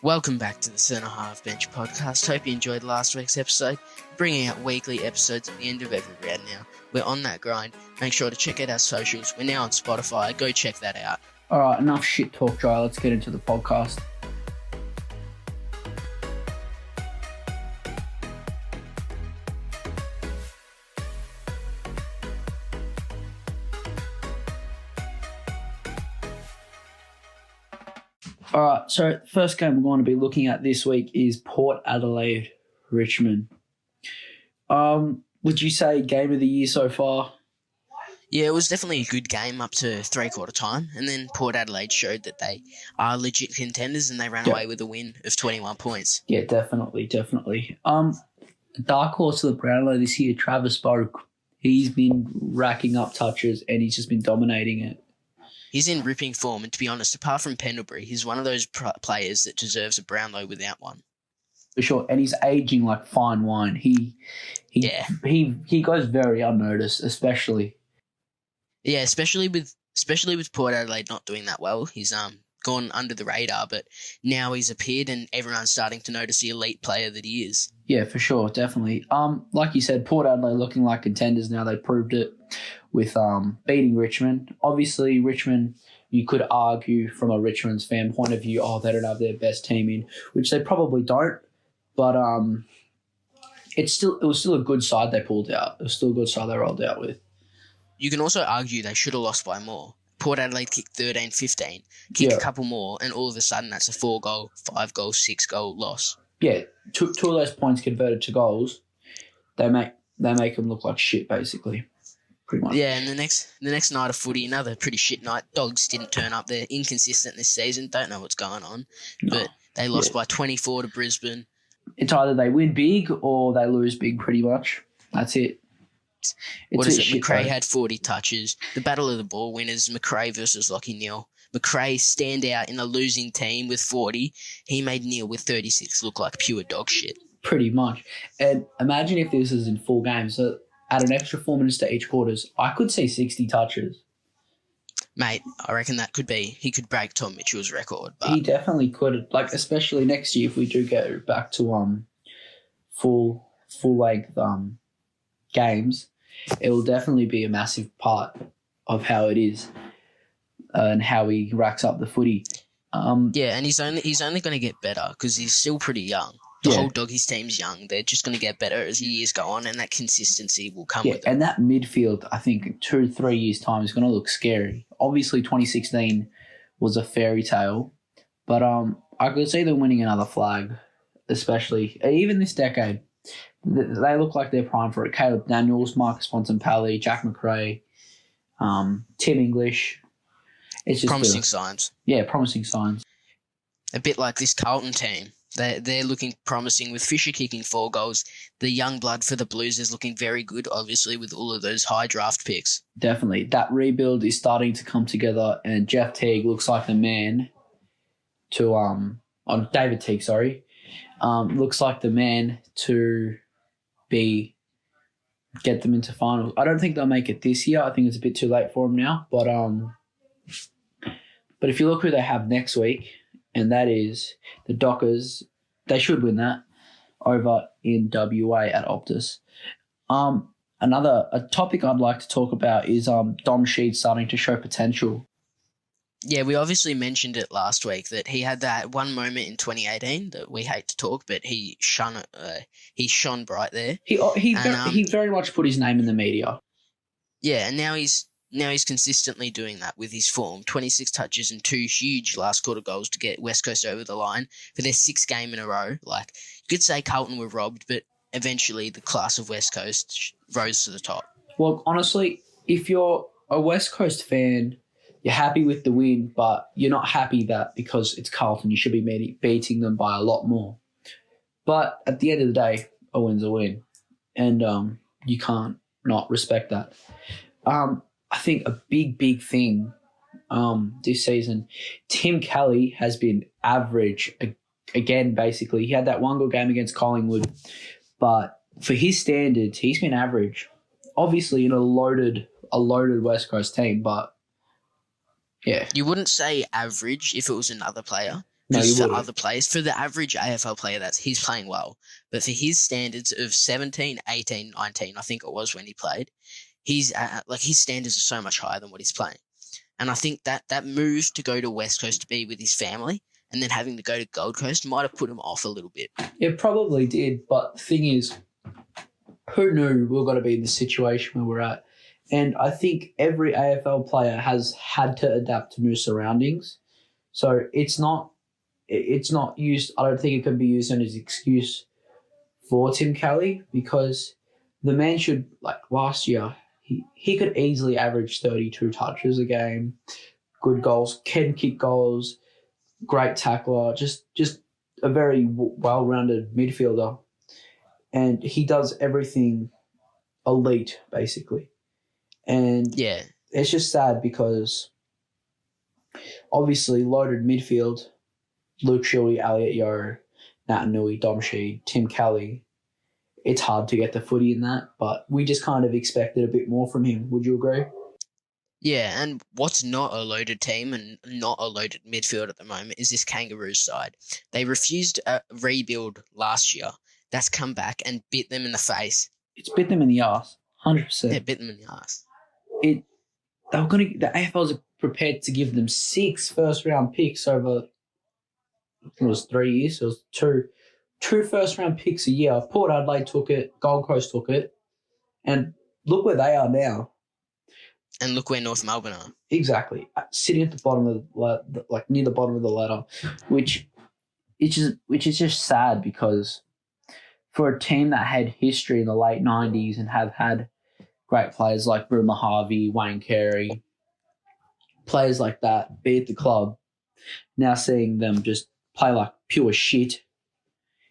Welcome back to the Centre Half Bench podcast. Hope you enjoyed last week's episode. Bringing out weekly episodes at the end of every round now. We're on that grind. Make sure to check out our socials. We're now on Spotify. Go check that out. All right, enough shit talk, Joe. Let's get into the podcast. All right, so the first game we're going to be looking at this week is Port Adelaide, Richmond. Would you say game of the year so far? Yeah, it was definitely a good game up to three-quarter time, and then Port Adelaide showed that they are legit contenders, and they ran away with a win of 21 points. Yeah, definitely. Dark horse of the Brownlow this year, Travis Boak. He's been racking up touches, and he's just been dominating it. He's in ripping form, and to be honest, apart from Pendlebury, he's one of those players that deserves a Brownlow without one. For sure, and he's aging like fine wine. He goes very unnoticed, especially. Yeah, especially with Port Adelaide not doing that well. He's gone under the radar, but now he's appeared, and everyone's starting to notice the elite player that he is. Yeah, for sure, definitely. Like you said, Port Adelaide looking like contenders now. They proved it with beating Richmond. Obviously, Richmond, you could argue from a Richmond's fan point of view, they don't have their best team in, which they probably don't. But it was still a good side they pulled out. It was still a good side they rolled out with. You can also argue they should have lost by more. Port Adelaide kicked 13-15, kick a couple more, and all of a sudden that's a 4-goal, 5-goal, 6-goal loss. Yeah, two of those points converted to goals. They make them look like shit, basically. Pretty much. Yeah, and the next night of footy, another pretty shit night. Dogs didn't turn up. They're inconsistent this season. Don't know what's going on. No. But they lost by 24 to Brisbane. It's either they win big or they lose big, pretty much. That's it. McRae had 40 touches. The battle of the ball winners, McRae versus Lachie Neale. McRae stand out in a losing team with 40. He made Neale with 36 look like pure dog shit. Pretty much. And imagine if this is in full games. So add an extra 4 minutes to each quarters. I could see 60 touches. Mate, I reckon that could be. He could break Tom Mitchell's record. But he definitely could. Like, especially next year if we do go back to full length games, it will definitely be a massive part of how it is and how he racks up the footy. Yeah, and he's only going to get better because he's still pretty young. The whole Doggies team's young. They're just going to get better as the years go on, and that consistency will come with it. And that midfield, I think, in 2-3 years' time is going to look scary. Obviously, 2016 was a fairy tale, but I could see them winning another flag, especially even this decade. They look like they're primed for it. Caleb Daniels, Marcus Bontempelli, Jack McRae, Tim English. It's just promising signs. Yeah, promising signs. A bit like this Carlton team. They're looking promising with Fisher kicking 4 goals. The young blood for the Blues is looking very good, obviously, with all of those high draft picks. Definitely. That rebuild is starting to come together, and Jeff Teague looks like the man to David Teague, sorry. Looks like the man to get them into finals. I don't think they'll make it this year. I think it's a bit too late for them now. But if you look who they have next week, and that is the Dockers, they should win that over in WA at Optus. A topic I'd like to talk about is Dom Sheed starting to show potential. Yeah, we obviously mentioned it last week that he had that one moment in 2018 that we hate to talk, but he shone bright there. He very much put his name in the media. Yeah, and now he's consistently doing that with his form. 26 touches and 2 huge last quarter goals to get West Coast over the line for their 6th game in a row. Like, you could say Carlton were robbed, but eventually the class of West Coast rose to the top. Well, honestly, if you're a West Coast fan, you're happy with the win, but you're not happy that because it's Carlton, you should be beating them by a lot more. But at the end of the day, a win's a win, and you can't not respect that. I think a big thing this season, Tim Kelly has been average again, basically. He had that one good game against Collingwood, but for his standards, he's been average. Obviously in a loaded West Coast team, but yeah. You wouldn't say average if it was another player, No, you Because for wouldn't. other players, for the average AFL player, he's playing well. But for his standards of 17, 18, 19, I think it was when he played, he's his standards are so much higher than what he's playing. And I think that move to go to West Coast to be with his family and then having to go to Gold Coast might have put him off a little bit. It probably did, but the thing is, who knew we were going to be in the situation where we're at? And I think every AFL player has had to adapt to new surroundings. So it's not used. I don't think it can be used as an excuse for Tim Kelly, because the man should, like last year, he could easily average 32 touches a game, good goals, can kick goals, great tackler, just a very well-rounded midfielder. And he does everything elite, basically. And Yeah. it's just sad because obviously loaded midfield, Luke Shuey, Elliot Yeo, Nat Nui, Dom Sheed, Tim Kelly. It's hard to get the footy in that, but we just kind of expected a bit more from him. Would you agree? Yeah, and what's not a loaded team and not a loaded midfield at the moment is this Kangaroos side. They refused a rebuild last year. That's come back and bit them in the face. It's bit them in the ass, 100%. Yeah, bit them in the ass. The AFL's prepared to give them 6 first-round picks over, it was 3 years. It was two first-round picks a year. Port Adelaide took it. Gold Coast took it. And look where they are now. And look where North Melbourne are. Exactly. Sitting at the bottom of near the bottom of the ladder, which is just sad, because for a team that had history in the late 90s and have had great players like Bruma Harvey, Wayne Carey, players like that be at the club, now seeing them just play like pure shit,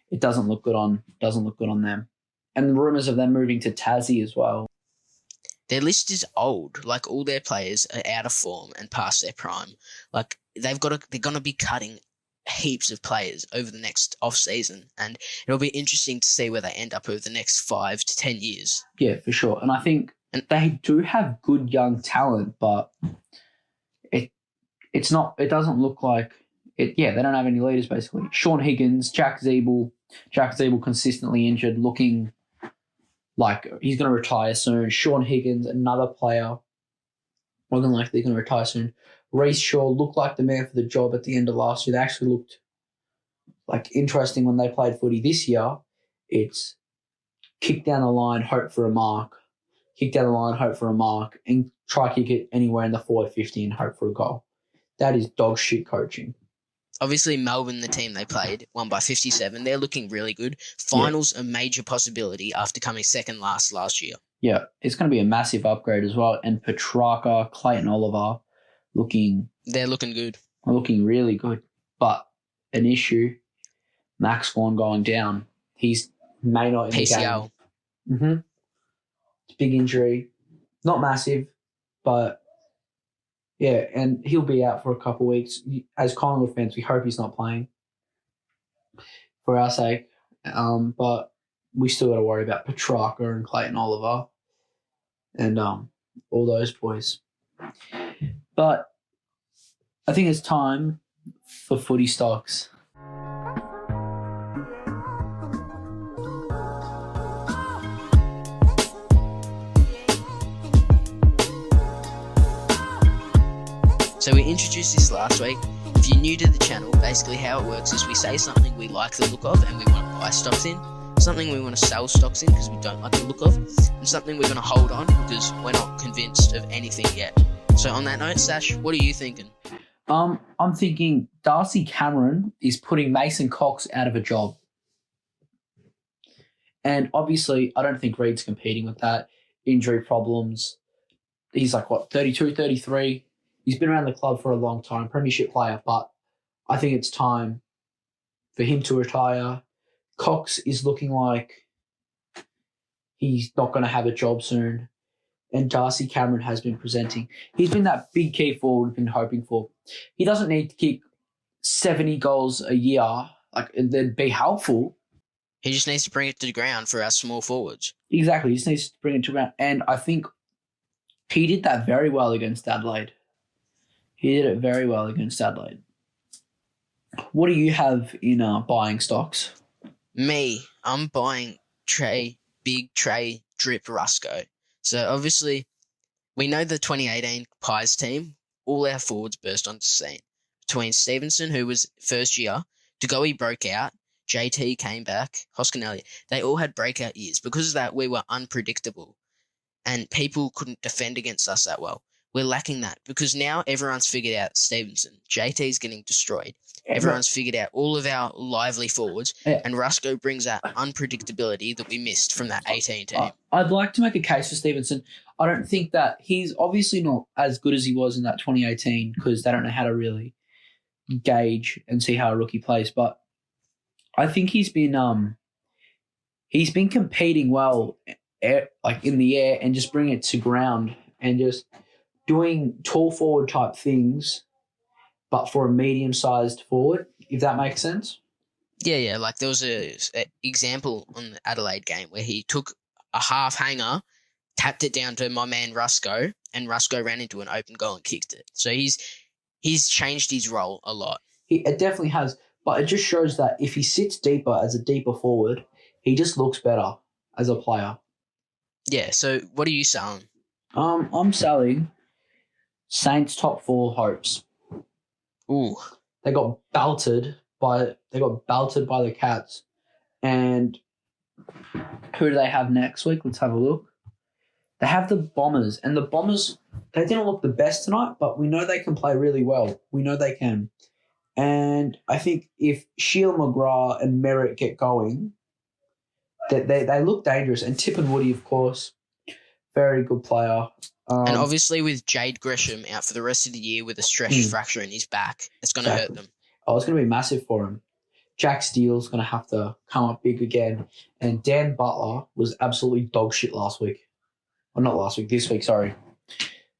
it doesn't look good on them. And the rumours of them moving to Tassie as well. Their list is old. Like, all their players are out of form and past their prime. Like, they're going to be cutting heaps of players over the next off season, and it'll be interesting to see where they end up over the next 5 to 10 years. Yeah, for sure. And I think they do have good young talent, but it doesn't look like it. Yeah, they don't have any leaders basically. Sean Higgins, Jack Zeeble consistently injured, looking like he's going to retire soon. Sean Higgins, another player, more than likely going to retire soon. Reece Shaw looked like the man for the job at the end of last year. They actually looked like interesting when they played footy. This year, it's kick down the line, hope for a mark. Kick down the line, hope for a mark, and try kick it anywhere in the forward 50 and hope for a goal. That is dog shit coaching. Obviously, Melbourne, the team they played, won by 57. They're looking really good. Finals, a major possibility after coming second last year. Yeah, it's going to be a massive upgrade as well. And Petrarca, Clayton Oliver, they're looking good. Looking really good. But an issue, Max Gawn going down. He's may not in PCL. The game. It's a big injury. Not massive, but yeah, and he'll be out for a couple of weeks. As Collingwood fans, we hope he's not playing for our sake. But we still got to worry about Petrarca and Clayton Oliver and all those boys. But I think it's time for footy stocks. So we introduced this last week. If you're new to the channel, basically how it works is we say something we like the look of and we want to buy stocks in, something we want to sell stocks in because we don't like the look of, and something we're going to hold on because we're not convinced of anything yet. So on that note, Sash, what are you thinking? I'm thinking Darcy Cameron is putting Mason Cox out of a job. And obviously, I don't think Reed's competing with that. Injury problems. He's like, 32, 33? He's been around the club for a long time, premiership player, but I think it's time for him to retire. Cox is looking like he's not going to have a job soon. And Darcy Cameron has been presenting. He's been that big key forward we've been hoping for. He doesn't need to kick 70 goals a year, and then be helpful. He just needs to bring it to the ground for our small forwards. Exactly. He just needs to bring it to ground. And I think he did that very well against Adelaide. What do you have in buying stocks? Me, I'm buying big Trey Drip Rusco. So obviously, we know the 2018 Pies team, all our forwards burst onto the scene. Between Stevenson, who was first year, DeGoey broke out, JT came back, Hoskin Elliott, they all had breakout years. Because of that, we were unpredictable and people couldn't defend against us that well. We're lacking that because now everyone's figured out Stevenson. JT's getting destroyed. Everyone's figured out all of our lively forwards, and Rusco brings that unpredictability that we missed from that 18 team. I'd like to make a case for Stevenson. I don't think that he's obviously not as good as he was in that 2018 because they don't know how to really gauge and see how a rookie plays. But I think he's been competing well, like in the air, and just bringing it to ground and just doing tall forward type things, but for a medium-sized forward, if that makes sense. Yeah. Like there was a example on the Adelaide game where he took a half hanger, tapped it down to my man Rusco, and Rusco ran into an open goal and kicked it. So he's changed his role a lot. It definitely has, but it just shows that if he sits deeper as a deeper forward, he just looks better as a player. Yeah, so what are you selling? I'm selling Saints top 4 hopes. Ooh. They got belted by the Cats. And who do they have next week? Let's have a look. They have the Bombers. And the Bombers, they didn't look the best tonight, but we know they can play really well. We know they can. And I think if Shield McGrath and Merritt get going, they look dangerous. And Tip and Woody, of course, very good player. And obviously with Jade Gresham out for the rest of the year with a stress fracture in his back, it's going to hurt them. Oh, it's going to be massive for him. Jack Steele's going to have to come up big again. And Dan Butler was absolutely dog shit last week. Well, not last week, this week, sorry.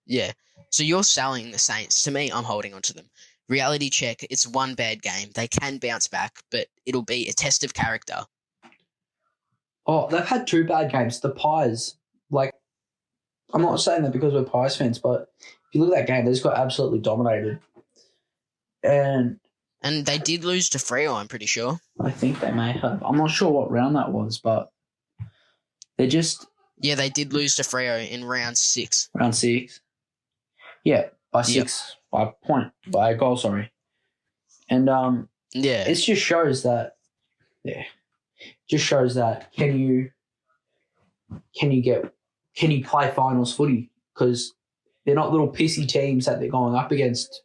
Yeah. So you're selling the Saints. To me, I'm holding on to them. Reality check, it's one bad game. They can bounce back, but it'll be a test of character. Oh, they've had 2 bad games. The Pies, I'm not saying that because we're Pies fans, but if you look at that game, they just got absolutely dominated. And they did lose to Freo, I'm pretty sure. I think they may have. I'm not sure what round that was, but they're just... Yeah, they did lose to Freo in round 6. Round 6. Yeah, by 6. Yep. By a goal, sorry. And it just shows that... Yeah. Just shows that can you play finals footy? Because they're not little pissy teams that they're going up against.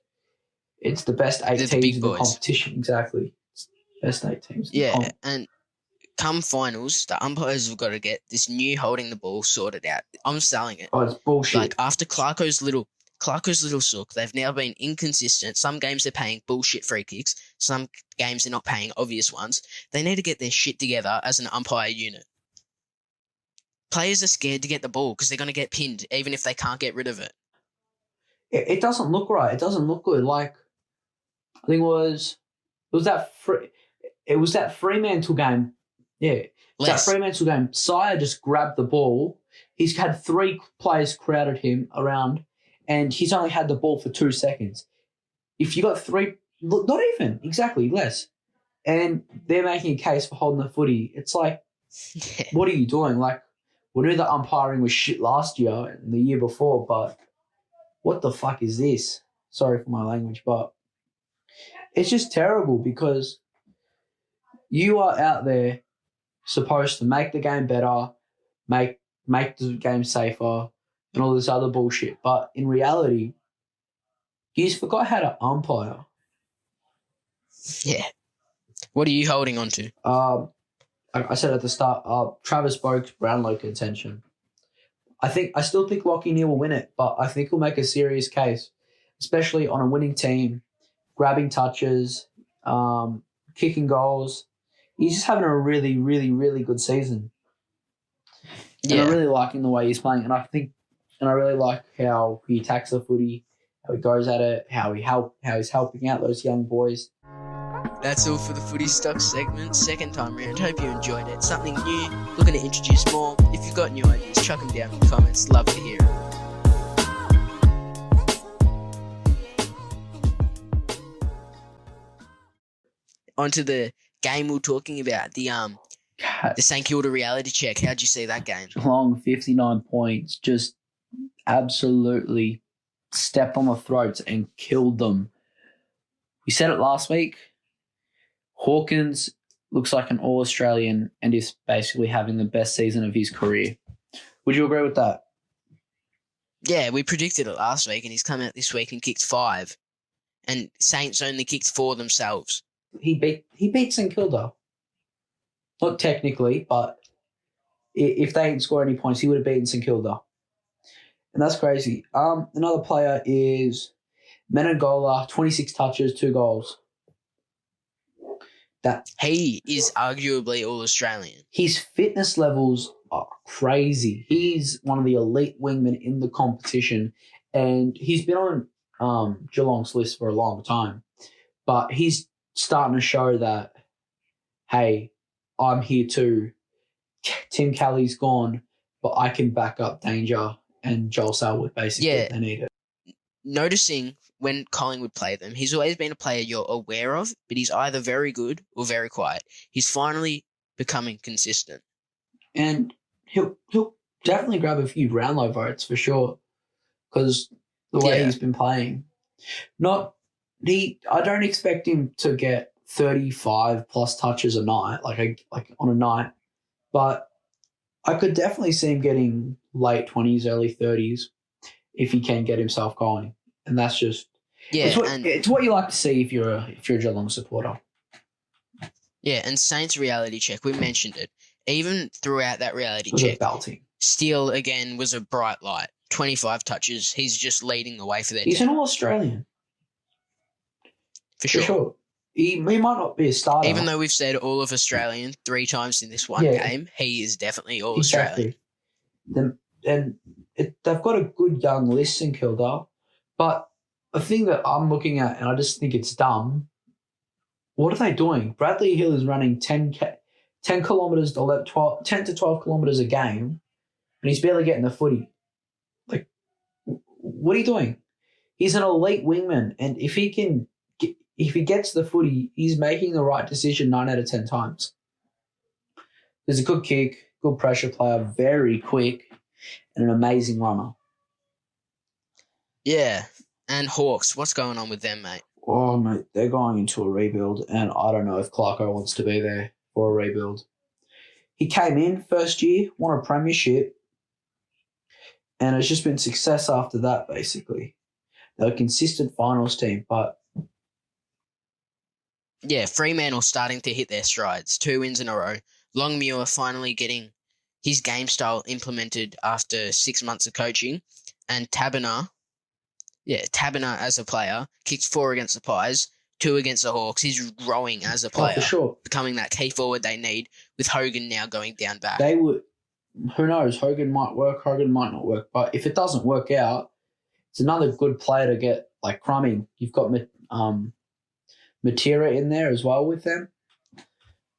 It's the best 8 teams in the competition. Exactly. It's the best 8 teams. Yeah, and come finals, the umpires have got to get this new holding the ball sorted out. I'm selling it. Oh, it's bullshit. Like after Clarko's little sook, they've now been inconsistent. Some games they're paying bullshit free kicks. Some games they're not paying obvious ones. They need to get their shit together as an umpire unit. Players are scared to get the ball because they're going to get pinned even if they can't get rid of it. It doesn't look right. It doesn't look good. Like, I think it was that Fremantle game. Yeah. That Fremantle game. Sire just grabbed the ball. He's had 3 players crowded him around, and he's only had the ball for 2 seconds. If you got 3, not even, exactly, less, and they're making a case for holding the footy, it's like, what are you doing? Like, we knew the umpiring was shit last year and the year before, but what the fuck is this? Sorry for my language, but it's just terrible because you are out there supposed to make the game better, make the game safer, and all this other bullshit. But in reality, you just forgot how to umpire. Yeah. What are you holding on to? I said at the start, Travis Boak's Brownlow contention. I still think Lockie Neal will win it, but I think he'll make a serious case, especially on a winning team, grabbing touches, kicking goals. He's just having a really, really, really good season. Yeah. And I'm really liking the way he's playing, and I really like how he attacks the footy, how he goes at it, how he's helping out those young boys. That's all for the Footy Stocks segment, second time round. Hope you enjoyed it. Something new, looking to introduce more. If you've got new ideas, chuck them down in the comments. Love to hear it. onto the game we were talking about, the St Kilda reality check. How'd you see that game? Geelong, 59 points, just absolutely stepped on the throats and killed them. We said it last week. Hawkins looks like an All-Australian and is basically having the best season of his career. Would you agree with that? Yeah, we predicted it last week, and he's come out this week and kicked 5. And Saints only kicked 4 themselves. He beat St Kilda. Not technically, but if they didn't score any points, he would have beaten St Kilda. And that's crazy. Another player is Menengola, 26 touches, 2 goals. He is arguably All-Australian. His fitness levels are crazy. He's one of the elite wingmen in the competition, and he's been on Geelong's list for a long time. But he's starting to show that, hey, I'm here too. Tim Kelly's gone, but I can back up Danger and Joel Selwood, basically, if they need it. Noticing when Collingwood play them, he's always been a player you're aware of, but he's either very good or very quiet. He's finally becoming consistent. And he'll definitely grab a few Brownlow votes for sure, because the way he's been playing. I don't expect him to get 35 plus touches a night, like on a night, but I could definitely see him getting late 20s, early 30s if he can get himself going. And that's just it's what you like to see if you're a Geelong supporter. Yeah, and Saints reality check, we mentioned it. Even throughout that reality check, Steele again was a bright light. 25 touches. He's just leading the way for their team. He's an All-Australian. For sure. He might not be a starter. Even though we've said all of Australian 3 times in this one game, he is definitely All-Australian. Exactly. They've got a good young list in Kilda, but the thing that I'm looking at, and I just think it's dumb, what are they doing? Bradley Hill is running 10 kilometres, 10 to 12 kilometres a game, and he's barely getting the footy. Like, what are you doing? He's an elite wingman, and if he gets the footy, he's making the right decision 9 out of 10 times. There's a good kick, good pressure player, very quick, and an amazing runner. Yeah. And Hawks, what's going on with them, mate? Oh, mate, they're going into a rebuild, and I don't know if Clarko wants to be there for a rebuild. He came in first year, won a premiership, and it's just been success after that, basically. They're a consistent finals team, but... Yeah, Fremantle starting to hit their strides. 2 wins in a row. Longmuir finally getting his game style implemented after 6 months of coaching. And Taberner as a player, kicked 4 against the Pies, 2 against the Hawks. He's growing as a player. For sure. Becoming that key forward they need, with Hogan now going down back. Who knows? Hogan might work, Hogan might not work. But if it doesn't work out, it's another good player to get, like Crumming. You've got Matera in there as well with them.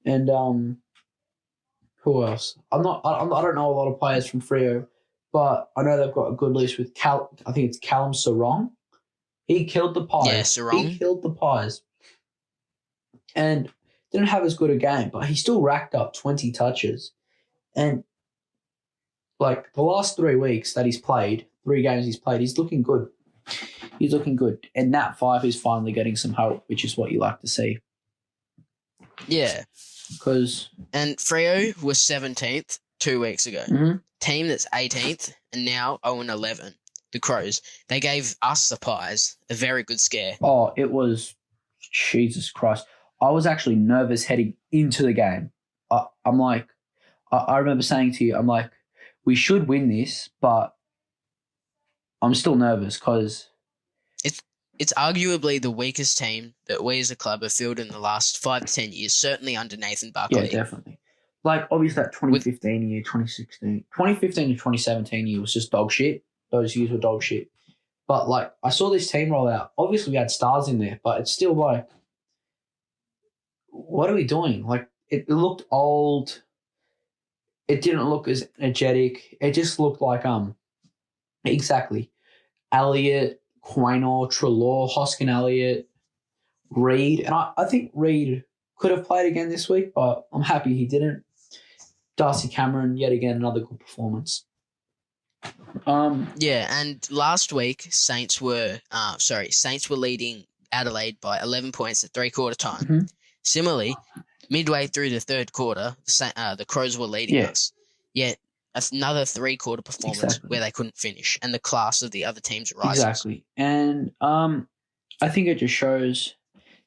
And who else? I don't know a lot of players from Freo, but I know they've got a good list with I think it's Callum Sarong. He killed the Pies. Yeah, Sarong. He killed the Pies. And didn't have as good a game, but he still racked up 20 touches. And like the last 3 weeks that he's played, 3 games he's played, he's looking good. He's looking good. And Nat 5 is finally getting some help, which is what you like to see. Yeah. And Freo was 17th 2 weeks ago. Mm-hmm. Team that's 18th and now 0-11. The Crows. They gave us, the Pies, a very good scare. Oh, it was... Jesus Christ. I was actually nervous heading into the game. I'm like... I remember saying to you, I'm like, we should win this, but I'm still nervous because... It's arguably the weakest team that we as a club have fielded in the last 5 to 10 years, certainly under Nathan Buckley. Yeah, definitely. Like, obviously, that 2015 year, 2016... 2015 to 2017 year was just dog shit. Those years were dog shit. But, like, I saw this team roll out. Obviously, we had stars in there, but it's still like, what are we doing? Like, it looked old. It didn't look as energetic. It just looked like, exactly. Elliott, Quaynor, Treloar, Hoskin Elliott, Reid. And I think Reid could have played again this week, but I'm happy he didn't. Darcy Cameron, yet again, another good performance. Yeah, and last week Saints were leading Adelaide by 11 points at 3/4 time. Mhm. Similarly, midway through the third quarter, the Crows were leading us. Yet another 3/4 performance where they couldn't finish, and the class of the other teams rises. Exactly, and I think it just shows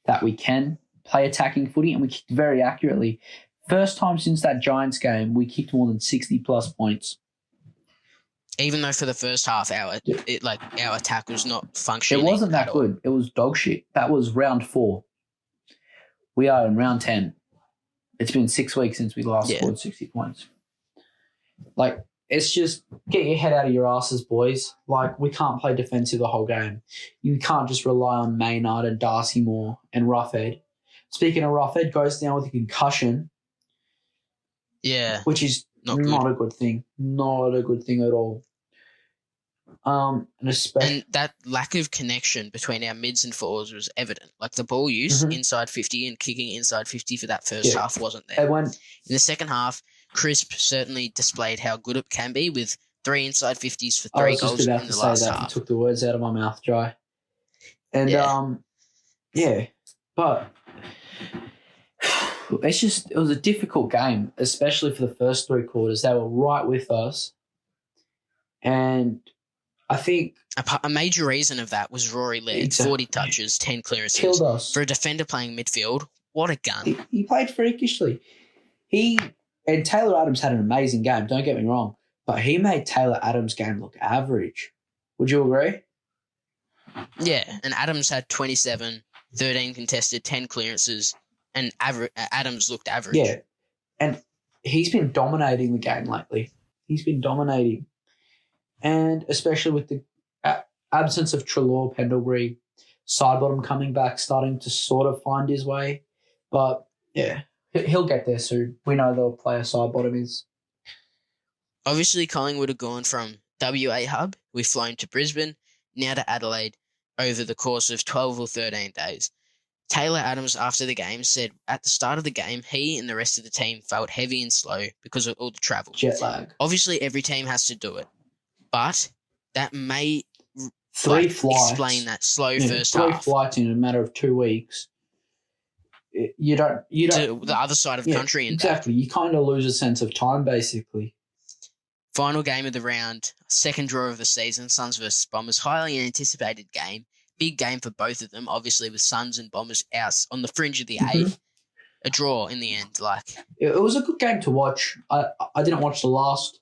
that we can play attacking footy, and we kicked very accurately. First time since that Giants game, we kicked more than 60+ points. Even though for the first half, our attack was not functioning. It wasn't that good. It was dog shit. That was round 4. We are in round 10. It's been 6 weeks since we last scored 60 points. Like, it's just get your head out of your asses, boys. Like, we can't play defensive the whole game. You can't just rely on Maynard and Darcy Moore and Roughhead. Speaking of Roughhead, goes down with a concussion. Yeah. Which is not a good thing. Not a good thing at all. And that lack of connection between our mids and forwards was evident. Like the ball use inside 50 and kicking inside 50 for that first half wasn't there. In the second half, Crisp certainly displayed how good it can be with 3 inside 50s for 3 goals in the last half. You took the words out of my mouth, Jai. And but it was a difficult game, especially for the first 3 quarters. They were right with us, and I think a major reason of that was Rory Laird, 40 touches, 10 clearances. Killed us. For a defender playing midfield, what a gun. He played freakishly. And Taylor Adams had an amazing game, don't get me wrong, but he made Taylor Adams' game look average. Would you agree? Yeah, and Adams had 27, 13 contested, 10 clearances, and Adams looked average. Yeah, and he's been dominating the game lately. He's been dominating. And especially with the absence of Treloar, Pendlebury, Sidebottom coming back, starting to sort of find his way. But, yeah, he'll get there soon. We know the player Sidebottom is. Obviously, Collingwood have gone from WA hub. We've flown to Brisbane, now to Adelaide, over the course of 12 or 13 days. Taylor Adams, after the game, said at the start of the game, he and the rest of the team felt heavy and slow because of all the travel. Jet lag. Obviously, every team has to do it. But that may explain that slow first half. 3 flights in a matter of 2 weeks. You don't to the other side of the country. Exactly. You kind of lose a sense of time, basically. Final game of the round, second draw of the season, Suns versus Bombers. Highly anticipated game. Big game for both of them, obviously with Suns and Bombers out on the fringe of the A. A draw in the end. It was a good game to watch. I didn't watch the last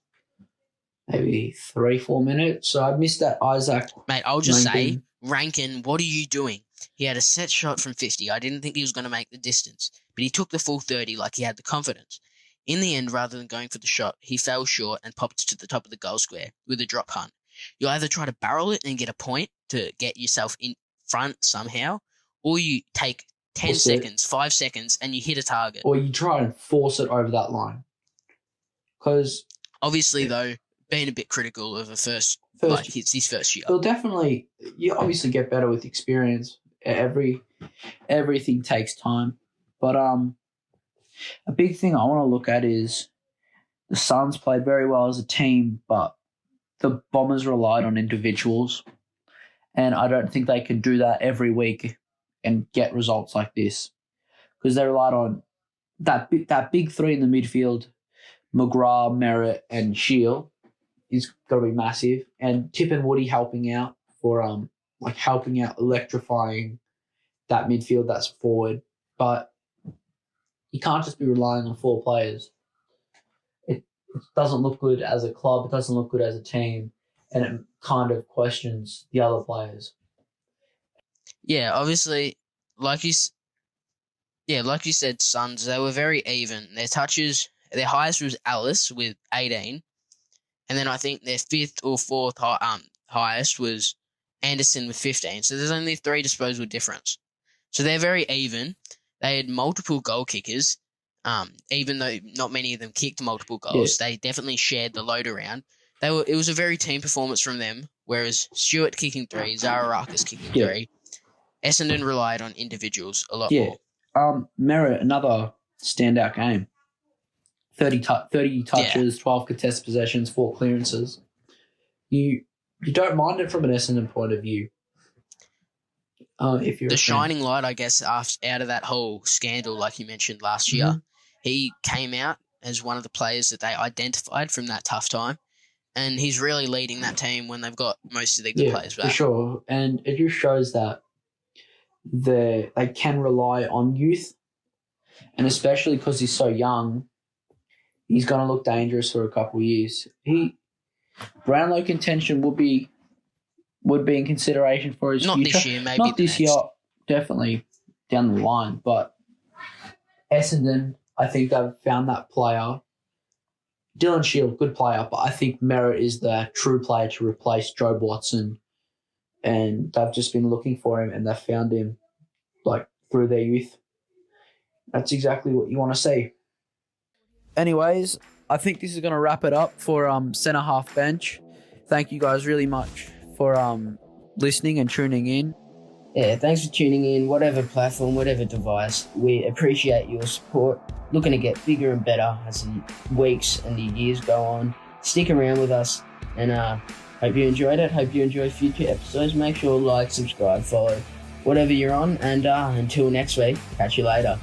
maybe 3-4 minutes, so I missed that Isaac. Mate, I'll just say, Rankin, what are you doing? He had a set shot from 50. I didn't think he was going to make the distance, but he took the full 30 like he had the confidence. In the end, rather than going for the shot, he fell short and popped to the top of the goal square with a drop hunt. You either try to barrel it and get a point to get yourself in front somehow, or you take 10 seconds, 5 seconds, and you hit a target. Or you try and force it over that line. Because obviously, though, being a bit critical of it's his first year. Well, definitely, you obviously get better with experience. Everything takes time. But a big thing I want to look at is the Suns played very well as a team, but the Bombers relied on individuals. And I don't think they can do that every week and get results like this. Because they relied on that big 3 in the midfield, McGrath, Merritt, and Shield. Is got to be massive, and Tip and Woody helping out for electrifying that midfield that's forward. But you can't just be relying on 4 players. It doesn't look good as a club. It doesn't look good as a team, and it kind of questions the other players. Yeah, obviously, like you said, Suns, they were very even. Their touches, their highest was Alice with 18. And then I think their 5th or 4th highest was Anderson with 15. So there's only 3 disposal difference. So they're very even. They had multiple goal kickers, even though not many of them kicked multiple goals. Yeah. They definitely shared the load around. It was a very team performance from them, whereas Stewart kicking 3, Zaharakis kicking 3. Essendon relied on individuals a lot more. Merritt, another standout game. 30 touches, 12 contested possessions, 4 clearances. You don't mind it from an Essendon point of view. If you're the a fan. shining light, I guess, out of that whole scandal, like you mentioned last year, he came out as one of the players that they identified from that tough time, and he's really leading that team when they've got most of their good players back. For sure, and it just shows that they can rely on youth, and especially because he's so young, he's going to look dangerous for a couple of years. Brownlow contention would be in consideration for his Not future. this year, maybe Not the this next. year, definitely down the line. But Essendon, I think they've found that player. Dylan Shield, good player, but I think Merritt is the true player to replace Joe Watson. And they've just been looking for him, and they've found him through their youth. That's exactly what you want to see. Anyways, I think this is going to wrap it up for centre half bench. Thank you guys really much for listening and tuning in. Yeah, thanks for tuning in, whatever platform, whatever device. We appreciate your support. Looking to get bigger and better as the weeks and the years go on. Stick around with us, and hope you enjoyed it. Hope you enjoy future episodes. Make sure to like, subscribe, follow, whatever you're on. And until next week, catch you later.